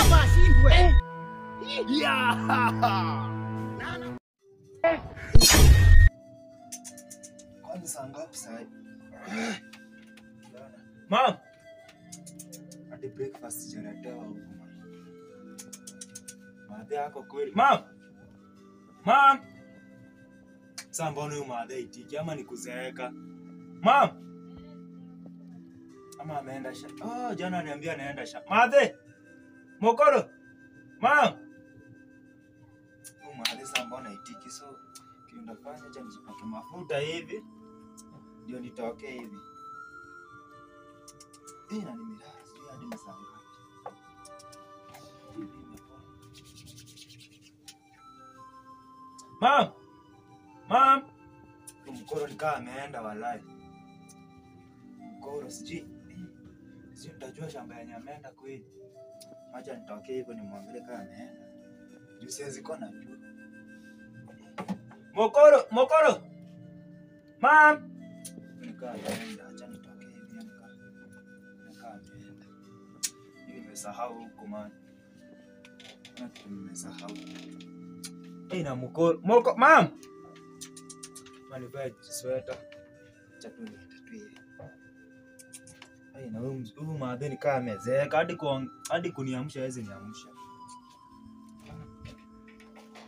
hapa ashindwe. Yeah. Nana. Kwani saa ngapi sasa? Mom. Ati breakfast jaratawa huko mama. Madhe yako kweli. Mom. Mom. Sasa mbona huyu madhe itiki ama nikuzeeka? Mom. Ama ameenda shamba. Oh, jana ananiambia anaenda shamba. Madhe. Mokoro. Mom. Madhe sasa mbona itiki so kinafanya acha nijipake mafuta hivi. Ndio nitoke hivi. Na nimelala sio hadi masaa ngapi. Mom. Mom. Mkoro nikaa ameenda walai. Mkoro siji nitajua shamba yenye ameenda kweli. Acha nitoke hivyo nimwangalie kama ameenda. Juu siwezi kona juu. Mokoro. Mom. Nikaa ameenda, acha nitoke hivi nikaa ameenda. Nimesahau huko man. Nimesahau. Na mokoro. Mom. Manivaa sweater. Acha tu nitatue. Na huyu madeni kama amezeeka hadi kuniamsha hawezi niamsha.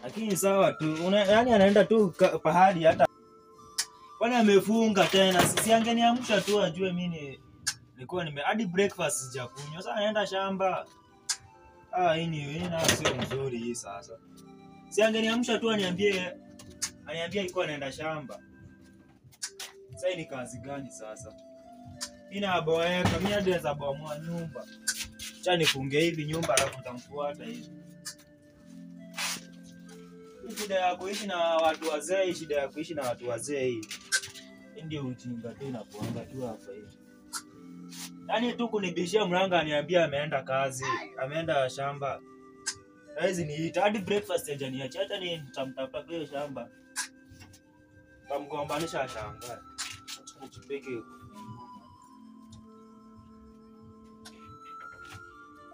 Lakini sawa tu. Yaani anaenda tu pahali hata kwani amefunga tena. Sisi angeniamsha tu ajue mimi nilikuwa hadi breakfast sijakunywa. Sasa anaenda shamba. Hii na sio nzuri hii sasa. Si angeniamsha tu aniambie iko anaenda shamba. Sasa hii ni kazi gani sasa? Ina boeka mimi hadi za bomoa nyumba. Acha nifunge hivi nyumba alafu nitamfuata hivi. Shida ya kuishi na watu wazee hii. Ndio ujinga tu inakuanga tu hapa hivi. Yaani tu kunibishia mlanga aniambia ameenda kazi, ameenda shamba. Hizi niita hadi breakfast hajaniacha hata ni nitamtafuta kwa shamba. Tamgombanisha shamba. Chipeke.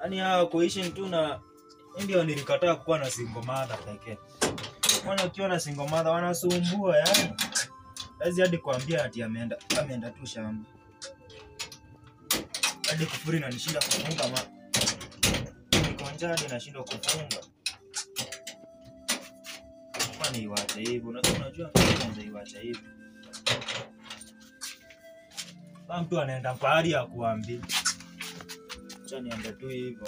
Yaani hao kuishi tu na ndio nilikataa kuwa na single mother pekee. Wana ukiwa na single mother wanasumbua yani. Lazima hadi kuambia ati ameenda tu shamba. Hadi kufuri na nishinda kufunga niko njaa hadi nashindwa kufunga. Kwani iwache hivyo? Unajua kwanza iwache hivyo. Mtu anaenda pahali ya kuambia. Acha niende tu hivyo.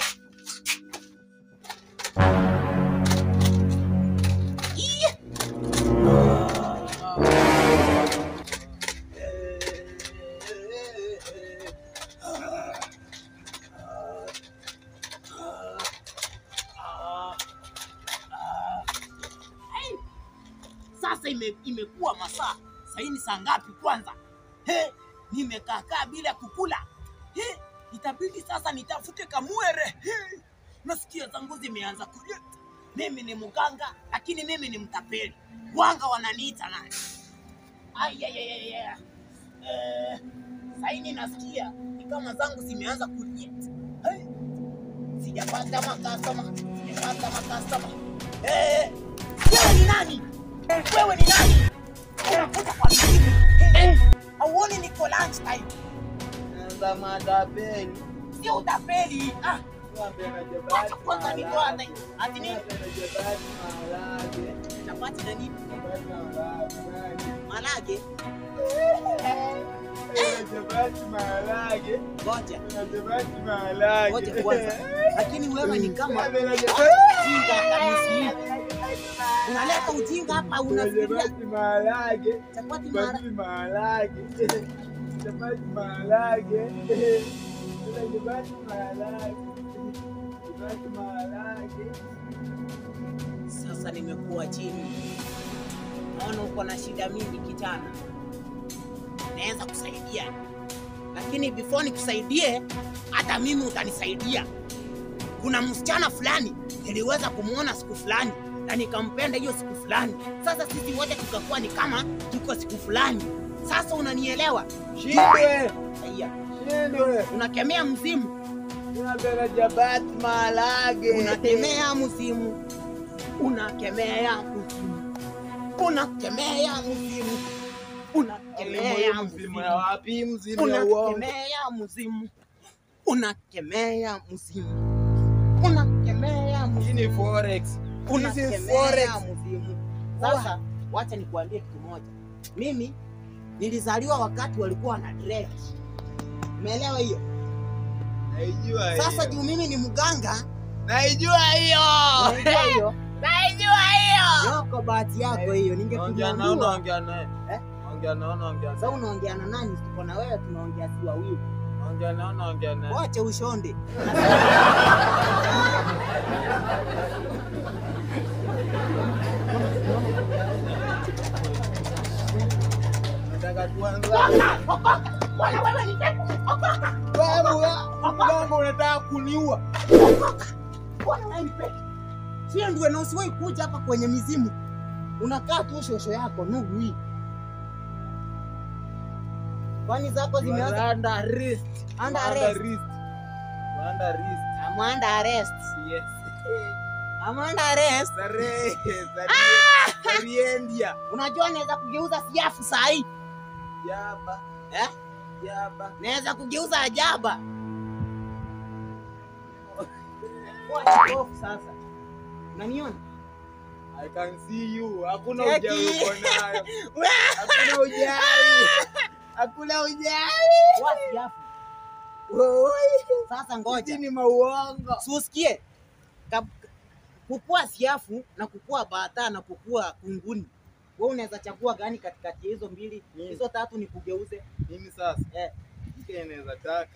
Sasa imekuwa masaa. Sasa ni saa ngapi kwanza? Nimekaa bila kukula. Itabidi sasa nitafute kamwere. Nasikia zangu zimeanza kuja. Mimi ni mganga lakini mimi ni mtapeli. Wanga wananiita nani? Sasa nasikia ni kama zangu zimeanza kuja. Sijapata makastoma. Wewe ni nani? Unakuja kwa nini? Hauoni niko lunch time? Nza matapeli. Sio utapeli. Acha kwanza niko hata. Ati nini? Chapati na nini? Malage. Ngoja. Ngoja kwanza. Lakini wewe ni kama ujinga kabisa. Unaleta ujinga hapa unafikiria chapati maharage. Sasa nimekuwa chini. Naona uko na shida mingi kijana. Naweza kusaidia. Lakini before nikusaidie, hata mimi utanisaidia. Kuna msichana fulani niliweza kumuona siku fulani na nikampenda hiyo siku fulani. Sasa sisi wote tukakuwa ni kama tuko siku fulani. Sasa unanielewa? Shindwe. Haya. Unakemea mzimu. Unapenda jabati malage. Unakemea mzimu. Unakemea mzimu. Unakemea mzimu. Unakemea mzimu ya wapi? Mzimu ya uongo. Unakemea mzimu. Unakemea mzimu. Unakemea mzimu. Hii ni forex. Unakemea mzimu. Sasa wacha nikuambie kitu moja. Mimi nilizaliwa wakati walikuwa na dread. Umeelewa hiyo? Naijua hiyo. Sasa juu mimi ni mganga, naijua hiyo. Naijua hiyo. Naijua hiyo. Yoko bahati yako hiyo. Ningekuambia naongea naye. Ongea. Sasa unaongea na nani? Tuko na wewe tunaongea si wawili. Ongea naye. Wacha ushonde. Nataka tuanze. Wewe unataka kuniua. Sio ndio na usiwahi kuja hapa kwenye mizimu. Unakaa tu shosho yako nugu hii. Kwani zako zimeanza under arrest. Under arrest. I'm under arrest. Yes. I'm under arrest. Sariendia. Unajua naweza kugeuza siafu saa hii. Jaba. Jaba. Naweza kugeuza ajaba. Wacha off sasa. Unaniona? I can see you. Hakuna ujali uko nayo. Hakuna ujali. Wapi hapo? Sasa ngoja. Ni mauongo. Usikie. Kukua siafu na kukua bata na kukua kunguni. Wewe unaweza chagua gani katikati hizo mbili? Hizo tatu ni kugeuze. Mimi sasa. Mke naweza taka.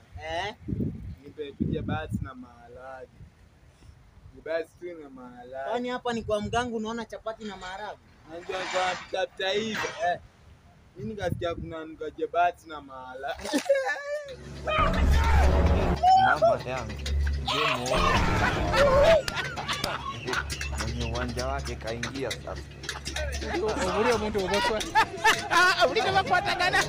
Nipe pija basi na maharage. Basi tu na maharage. Kwani hapa ni kwa mganga unaona chapati na maharage? Najua kwa pita hivi. Mimi nikasikia kuna nukaje basi na maharage. Mama yangu. Mwenye uwanja wake kaingia sasa. Ule mtu umekuwa. Ule kama kwa tagana.